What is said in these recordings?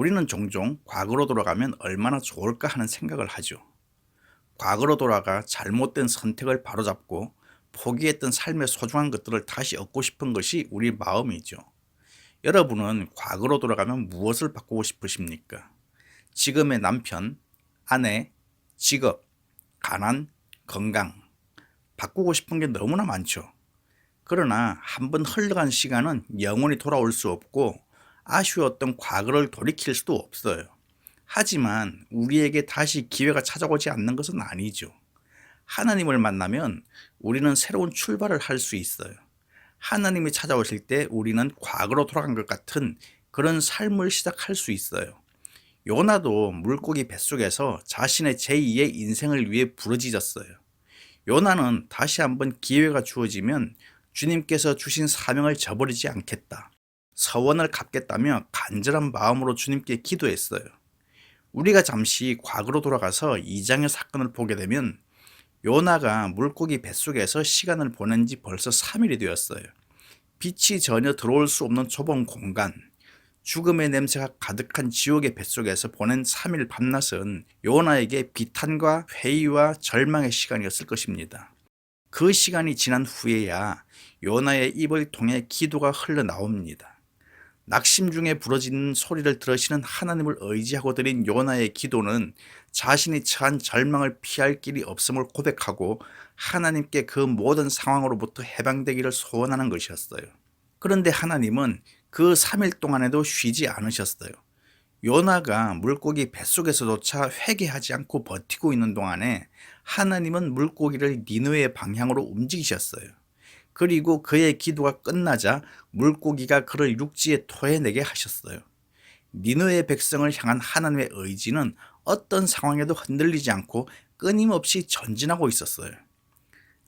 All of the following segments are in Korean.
우리는 종종 과거로 돌아가면 얼마나 좋을까 하는 생각을 하죠. 과거로 돌아가 잘못된 선택을 바로잡고 포기했던 삶의 소중한 것들을 다시 얻고 싶은 것이 우리 마음이죠. 여러분은 과거로 돌아가면 무엇을 바꾸고 싶으십니까? 지금의 남편, 아내, 직업, 가난, 건강. 바꾸고 싶은 게 너무나 많죠. 그러나 한번 흘러간 시간은 영원히 돌아올 수 없고 아쉬웠던 과거를 돌이킬 수도 없어요. 하지만 우리에게 다시 기회가 찾아오지 않는 것은 아니죠. 하나님을 만나면 우리는 새로운 출발을 할 수 있어요. 하나님이 찾아오실 때 우리는 과거로 돌아간 것 같은 그런 삶을 시작할 수 있어요. 요나도 물고기 뱃속에서 자신의 제2의 인생을 위해 부르짖었어요. 요나는 다시 한번 기회가 주어지면 주님께서 주신 사명을 저버리지 않겠다, 서원을 갚겠다며 간절한 마음으로 주님께 기도했어요. 우리가 잠시 과거로 돌아가서 2장의 사건을 보게 되면 요나가 물고기 뱃속에서 시간을 보낸 지 벌써 3일이 되었어요. 빛이 전혀 들어올 수 없는 좁은 공간, 죽음의 냄새가 가득한 지옥의 뱃속에서 보낸 3일 밤낮은 요나에게 비탄과 회의와 절망의 시간이었을 것입니다. 그 시간이 지난 후에야 요나의 입을 통해 기도가 흘러나옵니다. 낙심 중에 부러지는 소리를 들으시는 하나님을 의지하고 드린 요나의 기도는 자신이 처한 절망을 피할 길이 없음을 고백하고 하나님께 그 모든 상황으로부터 해방되기를 소원하는 것이었어요. 그런데 하나님은 그 3일 동안에도 쉬지 않으셨어요. 요나가 물고기 뱃속에서조차 회개하지 않고 버티고 있는 동안에 하나님은 물고기를 니느웨의 방향으로 움직이셨어요. 그리고 그의 기도가 끝나자 물고기가 그를 육지에 토해내게 하셨어요. 니느웨의 백성을 향한 하나님의 의지는 어떤 상황에도 흔들리지 않고 끊임없이 전진하고 있었어요.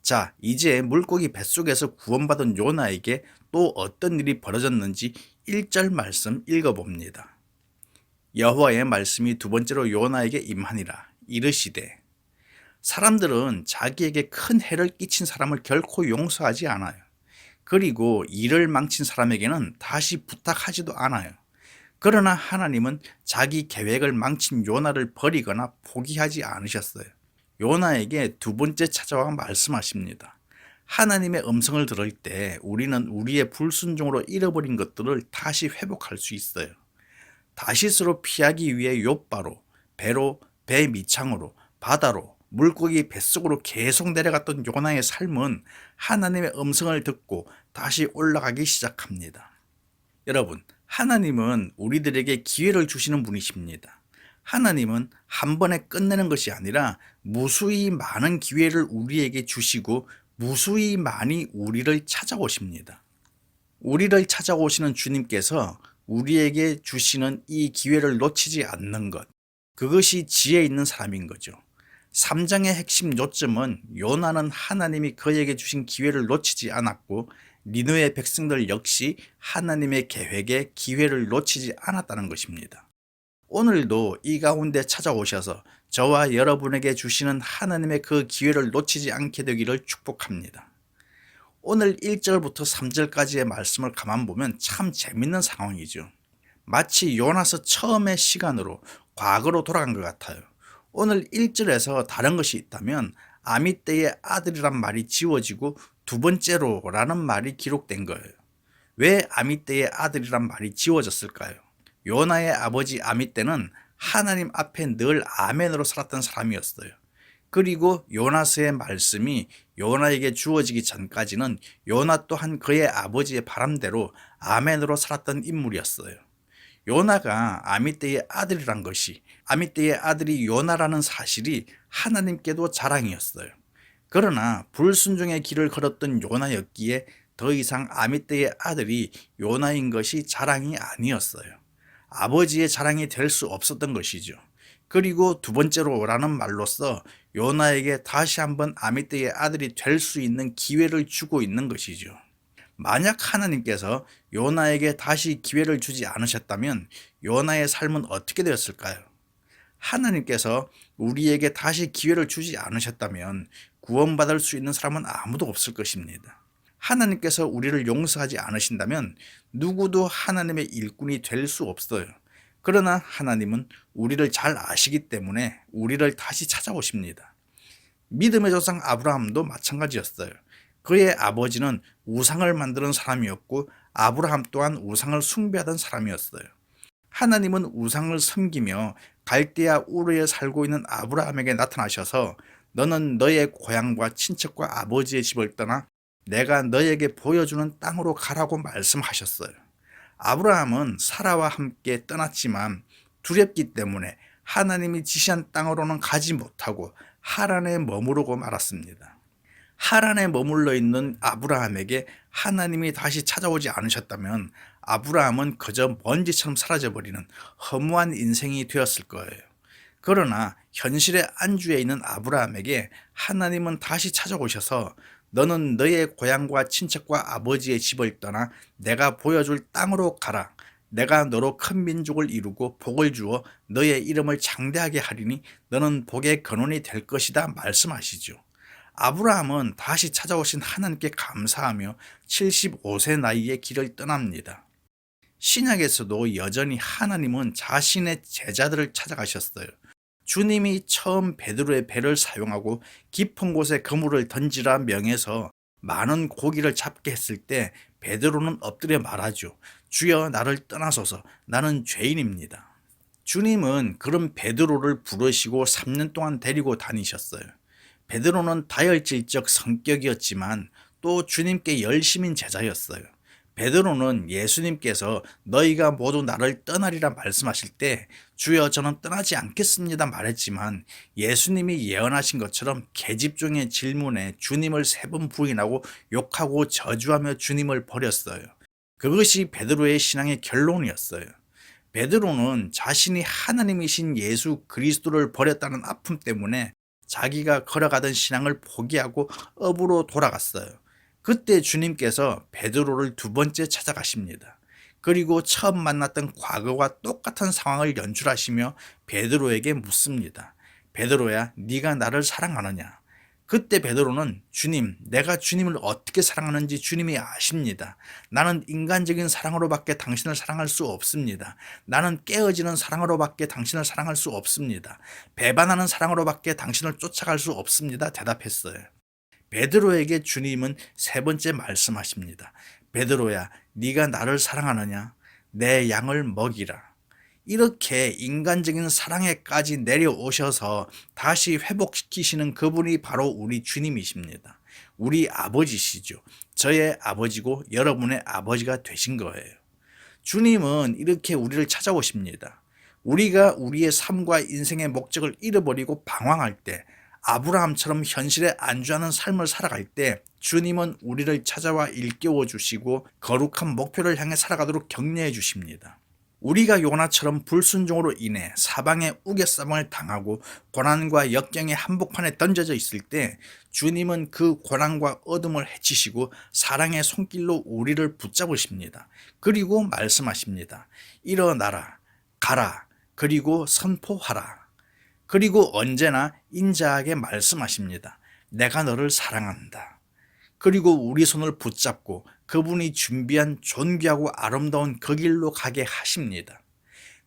자, 이제 물고기 뱃속에서 구원받은 요나에게 또 어떤 일이 벌어졌는지 1절 말씀 읽어봅니다. 여호와의 말씀이 두 번째로 요나에게 임하니라. 이르시되, 사람들은 자기에게 큰 해를 끼친 사람을 결코 용서하지 않아요. 그리고 일을 망친 사람에게는 다시 부탁하지도 않아요. 그러나 하나님은 자기 계획을 망친 요나를 버리거나 포기하지 않으셨어요. 요나에게 두 번째 찾아와 말씀하십니다. 하나님의 음성을 들을 때 우리는 우리의 불순종으로 잃어버린 것들을 다시 회복할 수 있어요. 다시스로 피하기 위해 욥바로, 배로, 배 밑창으로, 바다로, 물고기 뱃속으로 계속 내려갔던 요나의 삶은 하나님의 음성을 듣고 다시 올라가기 시작합니다. 여러분, 하나님은 우리들에게 기회를 주시는 분이십니다. 하나님은 한 번에 끝내는 것이 아니라 무수히 많은 기회를 우리에게 주시고 무수히 많이 우리를 찾아오십니다. 우리를 찾아오시는 주님께서 우리에게 주시는 이 기회를 놓치지 않는 것, 그것이 지혜 있는 사람인 거죠. 3장의 핵심 요점은 요나는 하나님이 그에게 주신 기회를 놓치지 않았고 니느웨 백성들 역시 하나님의 계획에 기회를 놓치지 않았다는 것입니다. 오늘도 이 가운데 찾아오셔서 저와 여러분에게 주시는 하나님의 그 기회를 놓치지 않게 되기를 축복합니다. 오늘 1절부터 3절까지의 말씀을 가만 보면 참 재밌는 상황이죠. 마치 요나서 처음의 시간으로 과거로 돌아간 것 같아요. 오늘 1절에서 다른 것이 있다면 아미떼의 아들이란 말이 지워지고 두 번째로 라는 말이 기록된 거예요. 왜 아미떼의 아들이란 말이 지워졌을까요? 요나의 아버지 아미떼는 하나님 앞에 늘 아멘으로 살았던 사람이었어요. 그리고 요나서의 말씀이 요나에게 주어지기 전까지는 요나 또한 그의 아버지의 바람대로 아멘으로 살았던 인물이었어요. 요나가 아미떼의 아들이란 것이, 아미떼의 아들이 요나라는 사실이 하나님께도 자랑이었어요. 그러나 불순종의 길을 걸었던 요나였기에 더 이상 아미떼의 아들이 요나인 것이 자랑이 아니었어요. 아버지의 자랑이 될 수 없었던 것이죠. 그리고 두 번째로라는 말로써 요나에게 다시 한번 아미떼의 아들이 될 수 있는 기회를 주고 있는 것이죠. 만약 하나님께서 요나에게 다시 기회를 주지 않으셨다면 요나의 삶은 어떻게 되었을까요? 하나님께서 우리에게 다시 기회를 주지 않으셨다면 구원받을 수 있는 사람은 아무도 없을 것입니다. 하나님께서 우리를 용서하지 않으신다면 누구도 하나님의 일꾼이 될 수 없어요. 그러나 하나님은 우리를 잘 아시기 때문에 우리를 다시 찾아오십니다. 믿음의 조상 아브라함도 마찬가지였어요. 그의 아버지는 우상을 만드는 사람이었고 아브라함 또한 우상을 숭배하던 사람이었어요. 하나님은 우상을 섬기며 갈대아 우르에 살고 있는 아브라함에게 나타나셔서 너는 너의 고향과 친척과 아버지의 집을 떠나 내가 너에게 보여주는 땅으로 가라고 말씀하셨어요. 아브라함은 사라와 함께 떠났지만 두렵기 때문에 하나님이 지시한 땅으로는 가지 못하고 하란에 머무르고 말았습니다. 하란에 머물러 있는 아브라함에게 하나님이 다시 찾아오지 않으셨다면 아브라함은 그저 먼지처럼 사라져버리는 허무한 인생이 되었을 거예요. 그러나 현실의 안주에 있는 아브라함에게 하나님은 다시 찾아오셔서 너는 너의 고향과 친척과 아버지의 집을 떠나 내가 보여줄 땅으로 가라. 내가 너로 큰 민족을 이루고 복을 주어 너의 이름을 장대하게 하리니 너는 복의 근원이 될 것이다 말씀하시죠. 아브라함은 다시 찾아오신 하나님께 감사하며 75세 나이에 길을 떠납니다. 신약에서도 여전히 하나님은 자신의 제자들을 찾아가셨어요. 주님이 처음 베드로의 배를 사용하고 깊은 곳에 그물을 던지라 명해서 많은 고기를 잡게 했을 때 베드로는 엎드려 말하죠. 주여 나를 떠나소서 나는 죄인입니다. 주님은 그런 베드로를 부르시고 3년 동안 데리고 다니셨어요. 베드로는 다혈질적 성격이었지만 또 주님께 열심인 제자였어요. 베드로는 예수님께서 너희가 모두 나를 떠나리라 말씀하실 때 주여 저는 떠나지 않겠습니다 말했지만 예수님이 예언하신 것처럼 계집종의 질문에 주님을 3번 부인하고 욕하고 저주하며 주님을 버렸어요. 그것이 베드로의 신앙의 결론이었어요. 베드로는 자신이 하나님이신 예수 그리스도를 버렸다는 아픔 때문에 자기가 걸어가던 신앙을 포기하고 업으로 돌아갔어요. 그때 주님께서 베드로를 2번째 찾아가십니다. 그리고 처음 만났던 과거와 똑같은 상황을 연출하시며 베드로에게 묻습니다. 베드로야, 네가 나를 사랑하느냐? 그때 베드로는 주님, 내가 주님을 어떻게 사랑하는지 주님이 아십니다. 나는 인간적인 사랑으로밖에 당신을 사랑할 수 없습니다. 나는 깨어지는 사랑으로밖에 당신을 사랑할 수 없습니다. 배반하는 사랑으로밖에 당신을 쫓아갈 수 없습니다. 대답했어요. 베드로에게 주님은 3번째 말씀하십니다. 베드로야, 네가 나를 사랑하느냐? 내 양을 먹이라. 이렇게 인간적인 사랑에까지 내려오셔서 다시 회복시키시는 그분이 바로 우리 주님이십니다. 우리 아버지시죠. 저의 아버지고 여러분의 아버지가 되신 거예요. 주님은 이렇게 우리를 찾아오십니다. 우리가 우리의 삶과 인생의 목적을 잃어버리고 방황할 때, 아브라함처럼 현실에 안주하는 삶을 살아갈 때 주님은 우리를 찾아와 일깨워 주시고 거룩한 목표를 향해 살아가도록 격려해 주십니다. 우리가 요나처럼 불순종으로 인해 사방에 우겨싸움을 당하고 고난과 역경의 한복판에 던져져 있을 때 주님은 그 고난과 어둠을 해치시고 사랑의 손길로 우리를 붙잡으십니다. 그리고 말씀하십니다. 일어나라, 가라, 그리고 선포하라. 그리고 언제나 인자하게 말씀하십니다. 내가 너를 사랑한다. 그리고 우리 손을 붙잡고 그분이 준비한 존귀하고 아름다운 그 길로 가게 하십니다.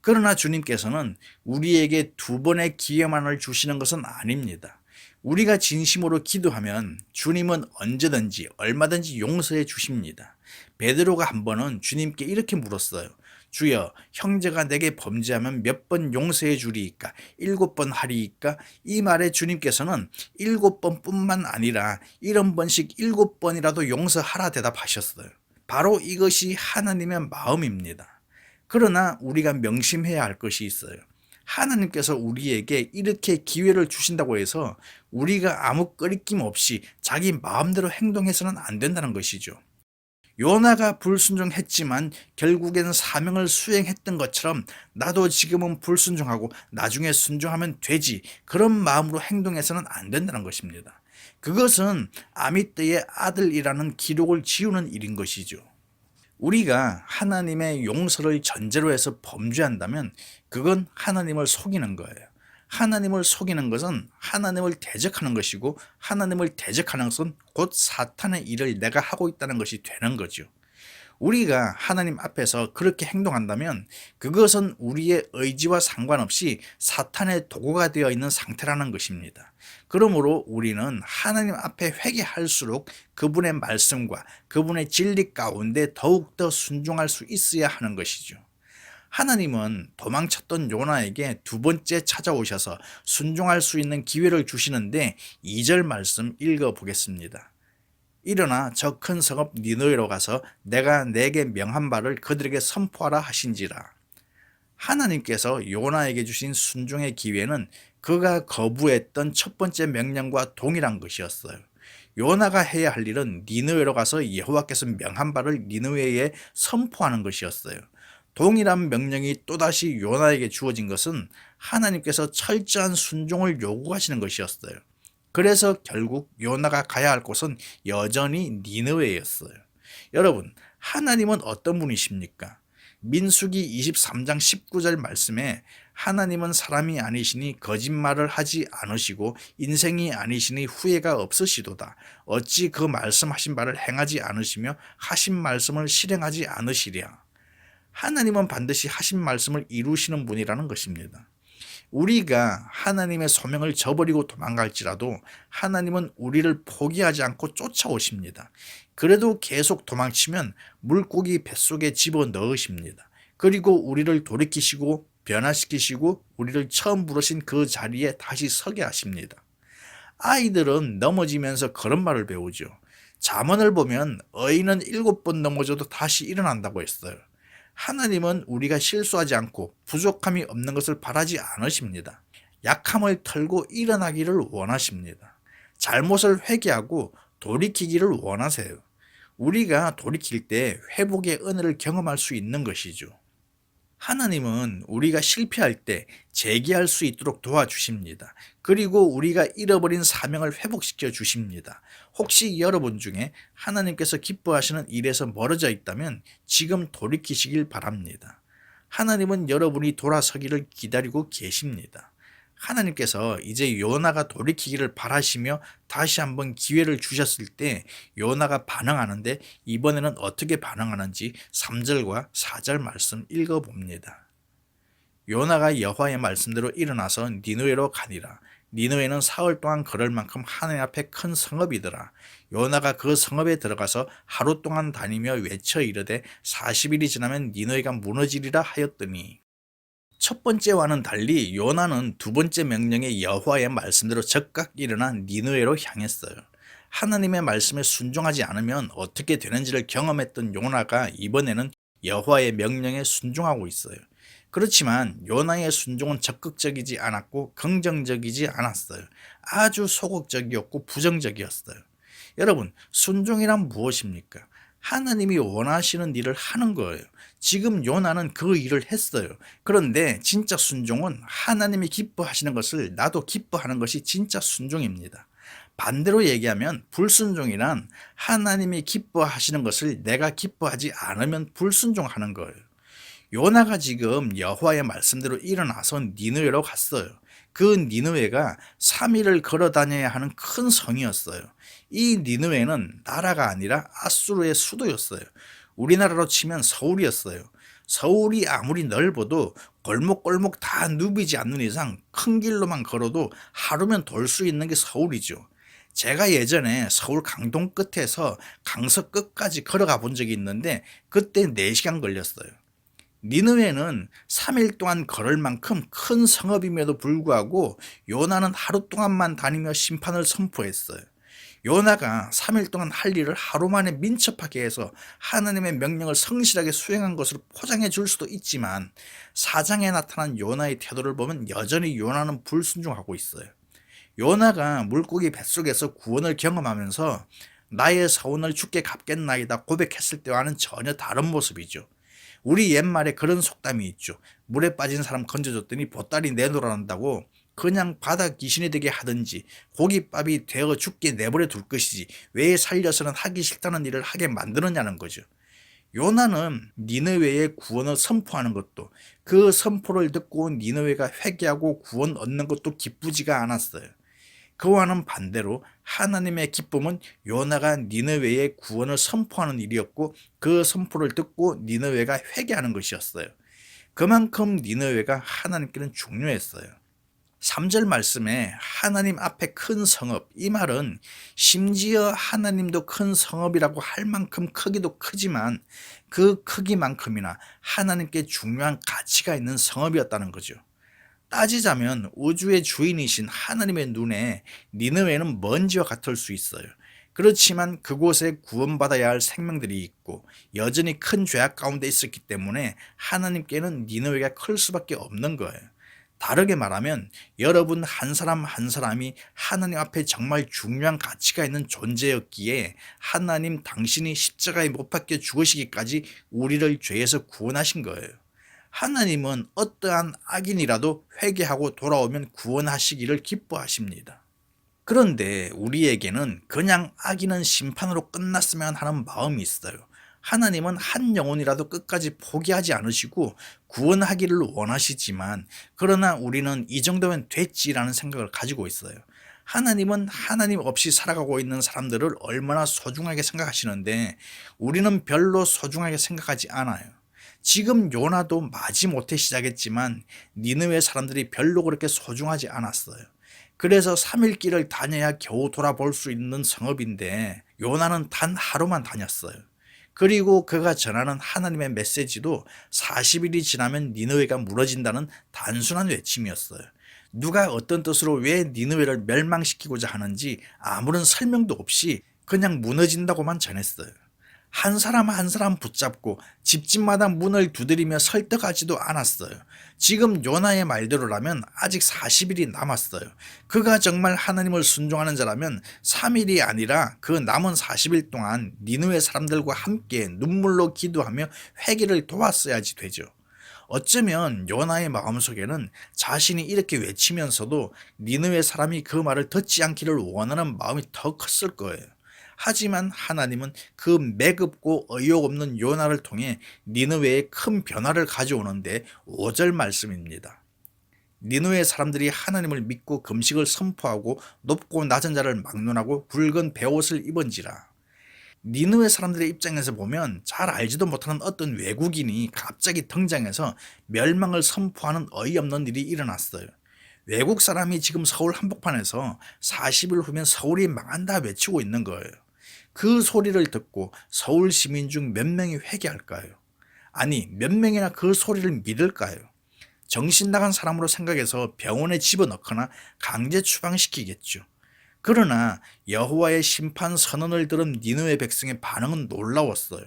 그러나 주님께서는 우리에게 2번의 기회만을 주시는 것은 아닙니다. 우리가 진심으로 기도하면 주님은 언제든지 얼마든지 용서해 주십니다. 베드로가 한 번은 주님께 이렇게 물었어요. 주여, 형제가 내게 범죄하면 몇 번 용서해 주리이까? 7번 하리이까? 이 말에 주님께서는 7번뿐만 아니라 70번씩 7번이라도 용서하라 대답하셨어요. 바로 이것이 하나님의 마음입니다. 그러나 우리가 명심해야 할 것이 있어요. 하나님께서 우리에게 이렇게 기회를 주신다고 해서 우리가 아무 꺼리낌 없이 자기 마음대로 행동해서는 안 된다는 것이죠. 요나가 불순종했지만 결국에는 사명을 수행했던 것처럼 나도 지금은 불순종하고 나중에 순종하면 되지, 그런 마음으로 행동해서는 안 된다는 것입니다. 그것은 아미떼의 아들이라는 기록을 지우는 일인 것이죠. 우리가 하나님의 용서를 전제로 해서 범죄한다면 그건 하나님을 속이는 거예요. 하나님을 속이는 것은 하나님을 대적하는 것이고, 하나님을 대적하는 것은 곧 사탄의 일을 내가 하고 있다는 것이 되는 거죠. 우리가 하나님 앞에서 그렇게 행동한다면 그것은 우리의 의지와 상관없이 사탄의 도구가 되어 있는 상태라는 것입니다. 그러므로 우리는 하나님 앞에 회개할수록 그분의 말씀과 그분의 진리 가운데 더욱더 순종할 수 있어야 하는 것이죠. 하나님은 도망쳤던 요나에게 두 번째 찾아오셔서 순종할 수 있는 기회를 주시는데 2절 말씀 읽어보겠습니다. 일어나 저 큰 성읍 니느웨로 가서 내가 내게 명한 바를 그들에게 선포하라 하신지라. 하나님께서 요나에게 주신 순종의 기회는 그가 거부했던 첫 번째 명령과 동일한 것이었어요. 요나가 해야 할 일은 니느웨로 가서 여호와께서 명한 바를 니느웨에 선포하는 것이었어요. 동일한 명령이 또다시 요나에게 주어진 것은 하나님께서 철저한 순종을 요구하시는 것이었어요. 그래서 결국 요나가 가야 할 곳은 여전히 니느웨였어요. 여러분, 하나님은 어떤 분이십니까? 민수기 23장 19절 말씀에 하나님은 사람이 아니시니 거짓말을 하지 않으시고 인생이 아니시니 후회가 없으시도다. 어찌 그 말씀하신 바를 행하지 않으시며 하신 말씀을 실행하지 않으시랴. 하나님은 반드시 하신 말씀을 이루시는 분이라는 것입니다. 우리가 하나님의 소명을 저버리고 도망갈지라도 하나님은 우리를 포기하지 않고 쫓아오십니다. 그래도 계속 도망치면 물고기 뱃속에 집어넣으십니다. 그리고 우리를 돌이키시고 변화시키시고 우리를 처음 부르신 그 자리에 다시 서게 하십니다. 아이들은 넘어지면서 그런 말을 배우죠. 잠언을 보면 어인은 7번 넘어져도 다시 일어난다고 했어요. 하나님은 우리가 실수하지 않고 부족함이 없는 것을 바라지 않으십니다. 약함을 털고 일어나기를 원하십니다. 잘못을 회개하고 돌이키기를 원하세요. 우리가 돌이킬 때 회복의 은혜를 경험할 수 있는 것이죠. 하나님은 우리가 실패할 때 재기할 수 있도록 도와주십니다. 그리고 우리가 잃어버린 사명을 회복시켜 주십니다. 혹시 여러분 중에 하나님께서 기뻐하시는 일에서 멀어져 있다면 지금 돌이키시길 바랍니다. 하나님은 여러분이 돌아서기를 기다리고 계십니다. 하나님께서 이제 요나가 돌이키기를 바라시며 다시 한번 기회를 주셨을 때 요나가 반응하는데 이번에는 어떻게 반응하는지 3절과 4절 말씀 읽어봅니다. 요나가 여호와의 말씀대로 일어나서 니느웨로 가니라. 니느웨는 사흘 동안 걸을 만큼 하늘 앞에 큰 성읍이더라. 요나가 그 성읍에 들어가서 하루 동안 다니며 외쳐 이르되 40일이 지나면 니느웨가 무너지리라 하였더니 첫 번째와는 달리 요나는 두 번째 명령의 여호와의 말씀대로 즉각 일어나 니느웨로 향했어요. 하나님의 말씀에 순종하지 않으면 어떻게 되는지를 경험했던 요나가 이번에는 여호와의 명령에 순종하고 있어요. 그렇지만 요나의 순종은 적극적이지 않았고 긍정적이지 않았어요. 아주 소극적이었고 부정적이었어요. 여러분, 순종이란 무엇입니까? 하나님이 원하시는 일을 하는 거예요. 지금 요나는 그 일을 했어요. 그런데 진짜 순종은 하나님이 기뻐하시는 것을 나도 기뻐하는 것이 진짜 순종입니다. 반대로 얘기하면 불순종이란 하나님이 기뻐하시는 것을 내가 기뻐하지 않으면 불순종하는 거예요. 요나가 지금 여호와의 말씀대로 일어나서 니느웨로 갔어요. 그 니느웨가 3일을 걸어 다녀야 하는 큰 성이었어요. 이 니느웨는 나라가 아니라 아수르의 수도였어요. 우리나라로 치면 서울이었어요. 서울이 아무리 넓어도 골목골목 다 누비지 않는 이상 큰 길로만 걸어도 하루면 돌 수 있는 게 서울이죠. 제가 예전에 서울 강동 끝에서 강서 끝까지 걸어가 본 적이 있는데 그때 4시간 걸렸어요. 니느웨는 3일 동안 걸을 만큼 큰 성읍임에도 불구하고 요나는 하루 동안만 다니며 심판을 선포했어요. 요나가 3일 동안 할 일을 하루 만에 민첩하게 해서 하나님의 명령을 성실하게 수행한 것으로 포장해 줄 수도 있지만 4장에 나타난 요나의 태도를 보면 여전히 요나는 불순종하고 있어요. 요나가 물고기 뱃속에서 구원을 경험하면서 나의 서원을 주께 갚겠나이다 고백했을 때와는 전혀 다른 모습이죠. 우리 옛말에 그런 속담이 있죠. 물에 빠진 사람 건져줬더니 보따리 내놓으란다고 그냥 바다 귀신이 되게 하든지 고깃밥이 되어 죽게 내버려 둘 것이지 왜 살려서는 하기 싫다는 일을 하게 만드느냐는 거죠. 요나는 니느웨의 구원을 선포하는 것도 그 선포를 듣고 니느웨가 회개하고 구원 얻는 것도 기쁘지가 않았어요. 그와는 반대로 하나님의 기쁨은 요나가 니느웨의 구원을 선포하는 일이었고 그 선포를 듣고 니느웨가 회개하는 것이었어요. 그만큼 니느웨가 하나님께는 중요했어요. 3절 말씀에 하나님 앞에 큰 성읍, 이 말은 심지어 하나님도 큰 성읍이라고 할 만큼 크기도 크지만 그 크기만큼이나 하나님께 중요한 가치가 있는 성읍이었다는 거죠. 따지자면 우주의 주인이신 하나님의 눈에 니느웨는 먼지와 같을 수 있어요. 그렇지만 그곳에 구원받아야 할 생명들이 있고 여전히 큰 죄악 가운데 있었기 때문에 하나님께는 니느웨가 클 수밖에 없는 거예요. 다르게 말하면 여러분 한 사람 한 사람이 하나님 앞에 정말 중요한 가치가 있는 존재였기에 하나님 당신이 십자가에 못 박혀 죽으시기까지 우리를 죄에서 구원하신 거예요. 하나님은 어떠한 악인이라도 회개하고 돌아오면 구원하시기를 기뻐하십니다. 그런데 우리에게는 그냥 악인은 심판으로 끝났으면 하는 마음이 있어요. 하나님은 한 영혼이라도 끝까지 포기하지 않으시고 구원하기를 원하시지만 그러나 우리는 이 정도면 됐지라는 생각을 가지고 있어요. 하나님은 하나님 없이 살아가고 있는 사람들을 얼마나 소중하게 생각하시는데 우리는 별로 소중하게 생각하지 않아요. 지금 요나도 마지못해 시작했지만 니느웨 사람들이 별로 그렇게 소중하지 않았어요. 그래서 3일 길을 다녀야 겨우 돌아볼 수 있는 성읍인데 요나는 단 하루만 다녔어요. 그리고 그가 전하는 하나님의 메시지도 40일이 지나면 니느웨가 무너진다는 단순한 외침이었어요. 누가 어떤 뜻으로 왜 니느웨를 멸망시키고자 하는지 아무런 설명도 없이 그냥 무너진다고만 전했어요. 한 사람 한 사람 붙잡고 집집마다 문을 두드리며 설득하지도 않았어요. 지금 요나의 말대로라면 아직 40일이 남았어요. 그가 정말 하나님을 순종하는 자라면 3일이 아니라 그 남은 40일 동안 니느웨 사람들과 함께 눈물로 기도하며 회개를 도왔어야지 되죠. 어쩌면 요나의 마음속에는 자신이 이렇게 외치면서도 니느웨 사람이 그 말을 듣지 않기를 원하는 마음이 더 컸을 거예요. 하지만 하나님은 그 매급고 의욕 없는 요나를 통해 니느웨에 큰 변화를 가져오는데 5절 말씀입니다. 니느웨 사람들이 하나님을 믿고 금식을 선포하고 높고 낮은 자를 막론하고 굵은 베옷을 입은지라. 니느웨 사람들의 입장에서 보면 잘 알지도 못하는 어떤 외국인이 갑자기 등장해서 멸망을 선포하는 어이없는 일이 일어났어요. 외국 사람이 지금 서울 한복판에서 40일 후면 서울이 망한다 외치고 있는 거예요. 그 소리를 듣고 서울 시민 중 몇 명이 회개할까요? 아니, 몇 명이나 그 소리를 믿을까요? 정신 나간 사람으로 생각해서 병원에 집어넣거나 강제 추방시키겠죠. 그러나 여호와의 심판 선언을 들은 니느웨 백성의 반응은 놀라웠어요.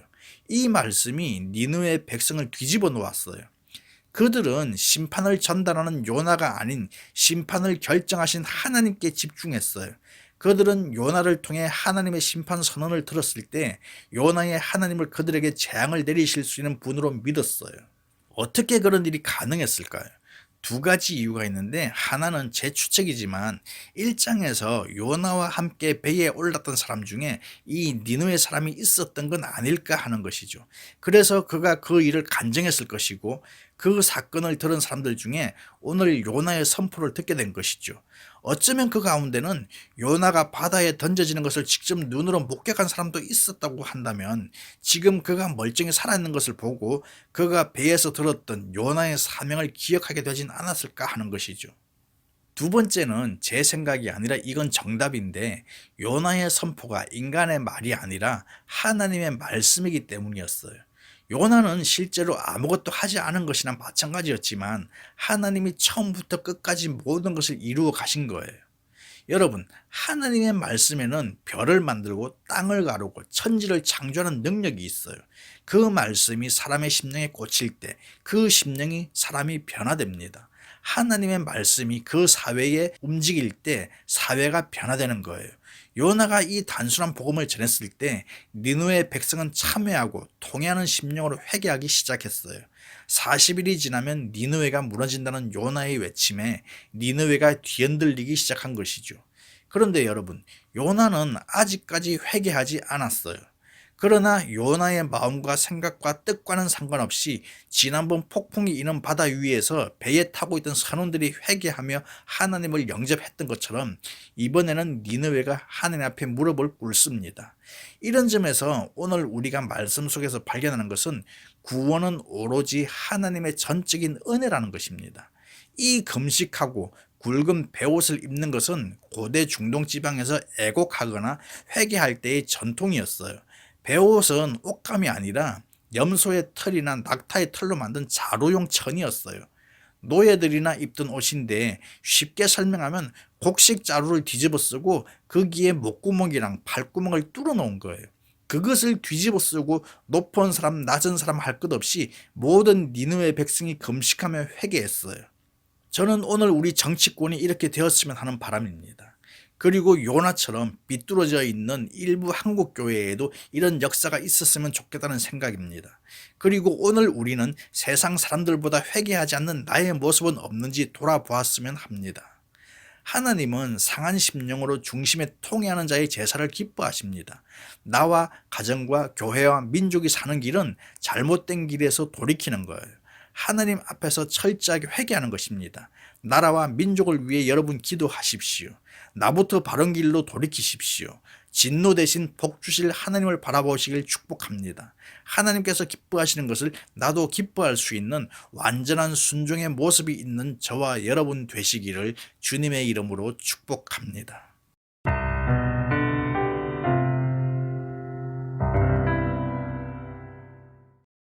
이 말씀이 니느웨 백성을 뒤집어 놓았어요. 그들은 심판을 전달하는 요나가 아닌 심판을 결정하신 하나님께 집중했어요. 그들은 요나를 통해 하나님의 심판 선언을 들었을 때 요나의 하나님을 그들에게 재앙을 내리실 수 있는 분으로 믿었어요. 어떻게 그런 일이 가능했을까요? 두 가지 이유가 있는데 하나는 제 추측이지만 1장에서 요나와 함께 배에 올랐던 사람 중에 이 니느웨 사람이 있었던 건 아닐까 하는 것이죠. 그래서 그가 그 일을 간증했을 것이고 그 사건을 들은 사람들 중에 오늘 요나의 선포를 듣게 된 것이죠. 어쩌면 그 가운데는 요나가 바다에 던져지는 것을 직접 눈으로 목격한 사람도 있었다고 한다면 지금 그가 멀쩡히 살아있는 것을 보고 그가 배에서 들었던 요나의 사명을 기억하게 되진 않았을까 하는 것이죠. 두 번째는 제 생각이 아니라 이건 정답인데 요나의 선포가 인간의 말이 아니라 하나님의 말씀이기 때문이었어요. 요나는 실제로 아무것도 하지 않은 것이나 마찬가지였지만 하나님이 처음부터 끝까지 모든 것을 이루어 가신 거예요. 여러분, 하나님의 말씀에는 별을 만들고 땅을 가르고 천지를 창조하는 능력이 있어요. 그 말씀이 사람의 심령에 꽂힐 때 그 심령이 사람이 변화됩니다. 하나님의 말씀이 그 사회에 움직일 때 사회가 변화되는 거예요. 요나가 이 단순한 복음을 전했을 때 니느웨 백성은 참회하고 통회하는 심령으로 회개하기 시작했어요. 40일이 지나면 니느웨가 무너진다는 요나의 외침에 니느웨가 뒤흔들리기 시작한 것이죠. 그런데 여러분, 요나는 아직까지 회개하지 않았어요. 그러나 요나의 마음과 생각과 뜻과는 상관없이 지난번 폭풍이 이는 바다 위에서 배에 타고 있던 선원들이 회개하며 하나님을 영접했던 것처럼 이번에는 니느웨가 하나님 앞에 무릎을 꿇습니다. 이런 점에서 오늘 우리가 말씀 속에서 발견하는 것은 구원은 오로지 하나님의 전적인 은혜라는 것입니다. 이 금식하고 굵은 베옷을 입는 것은 고대 중동 지방에서 애곡하거나 회개할 때의 전통이었어요. 베옷은 옷감이 아니라 염소의 털이나 낙타의 털로 만든 자루용 천이었어요. 노예들이나 입던 옷인데 쉽게 설명하면 곡식 자루를 뒤집어 쓰고 거기에 목구멍이랑 발구멍을 뚫어 놓은 거예요. 그것을 뒤집어 쓰고 높은 사람 낮은 사람 할 것 없이 모든 니느웨 백성이 금식하며 회개했어요. 저는 오늘 우리 정치권이 이렇게 되었으면 하는 바람입니다. 그리고 요나처럼 비뚤어져 있는 일부 한국 교회에도 이런 역사가 있었으면 좋겠다는 생각입니다. 그리고 오늘 우리는 세상 사람들보다 회개하지 않는 나의 모습은 없는지 돌아보았으면 합니다. 하나님은 상한 심령으로 중심에 통해하는 자의 제사를 기뻐하십니다. 나와 가정과 교회와 민족이 사는 길은 잘못된 길에서 돌이키는 거예요. 하나님 앞에서 철저하게 회개하는 것입니다. 나라와 민족을 위해 여러분 기도하십시오. 나부터 바른 길로 돌이키십시오. 진노 대신 복 주실 하나님을 바라보시길 축복합니다. 하나님께서 기뻐하시는 것을 나도 기뻐할 수 있는 완전한 순종의 모습이 있는 저와 여러분 되시기를 주님의 이름으로 축복합니다.